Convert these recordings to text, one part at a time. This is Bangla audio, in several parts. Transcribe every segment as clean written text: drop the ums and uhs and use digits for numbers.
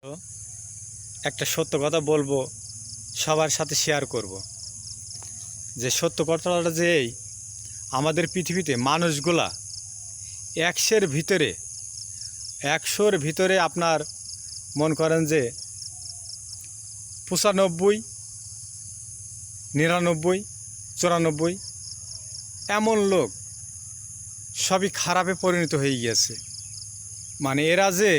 তো একটা সত্য কথা বলবো, সবার সাথে শেয়ার করব। যে সত্য কথাটা যে এই, আমাদের পৃথিবীতে মানুষগুলা একশোর ভিতরে আপনার মন করেন যে 95, 99, 94 এমন লোক সবই খারাপে পরিণত হয়ে গিয়েছে। মানে এরা যে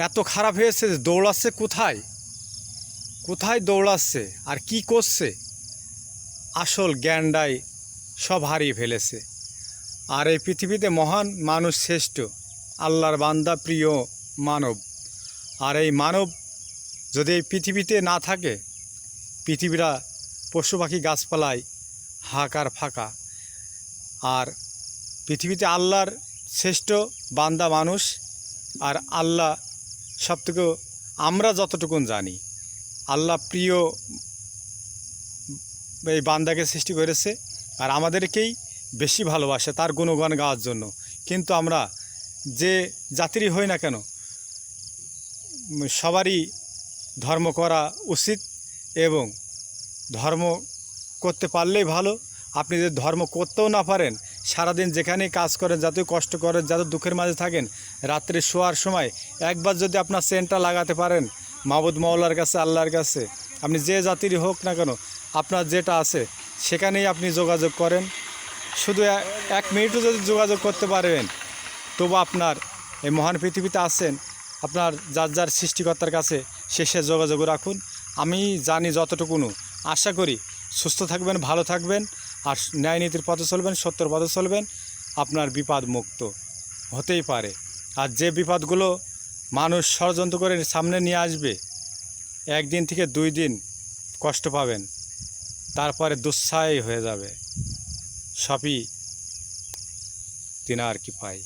এত খারাপ হয়েছে যে দৌড়াচ্ছে কোথায় কোথায় দৌড়াচ্ছে আর কি করছে, আসল জ্ঞানটাই সব হারিয়ে ফেলেছে। আর এই পৃথিবীতে মহান মানুষ শ্রেষ্ঠ, আল্লাহর বান্দা প্রিয় মানব। আর এই মানব যদি এই পৃথিবীতে না থাকে, পৃথিবীরা পশু পাখি গাছপালায় হাহাকার ফাঁকা। আর পৃথিবীতে আল্লাহর শ্রেষ্ঠ বান্দা মানুষ, আর আল্লাহ সবথেকে আমরা যতটুকুন জানি আল্লাহ প্রিয় এই বান্দাকে সৃষ্টি করেছে, আর আমাদেরকেই বেশি ভালোবাসে তার গুণগান গাওয়ার জন্য। কিন্তু আমরা যে জাতিরই হই না কেন, সবারই ধর্ম করা উচিত, এবং ধর্ম করতে পারলেই ভালো। আপনি যদি ধর্ম করতেও না পারেন, সারাদিন যেখানেই কাজ করেন, যতই কষ্ট করেন, যত দুঃখের মাঝে থাকেন, রাত্রে শোয়ার সময় একবার যদি আপনার সেন্টটা লাগাতে পারেন মাবুদ মাওলার কাছে, আল্লাহর কাছে, আপনি যে জাতিরই হোক না কেন, আপনার যেটা আছে সেখানেই আপনি যোগাযোগ করেন। শুধু 1 মিনিটও যদি যোগাযোগ করতে পারবেন, তবু আপনার এই মহান পৃথিবীতে আছেন, আপনার যার যার সৃষ্টিকর্তার কাছে শেষে যোগাযোগ রাখুন। আমি জানি যতটুকুনো, আশা করি সুস্থ থাকবেন, ভালো থাকবেন, আর ন্যায় নীতির পথে চলবেন, সত্যর পথে চলবেন, আপনার বিপদ মুক্ত হতেই পারে। আর যে বিপদগুলো মানুষ ষড়যন্ত্র করে সামনে নিয়ে আসবে, 1 দিন থেকে 2 দিন কষ্ট পাবেন, তারপরে দুঃসায় হয়ে যাবে। সবই দিন আর কি পাই।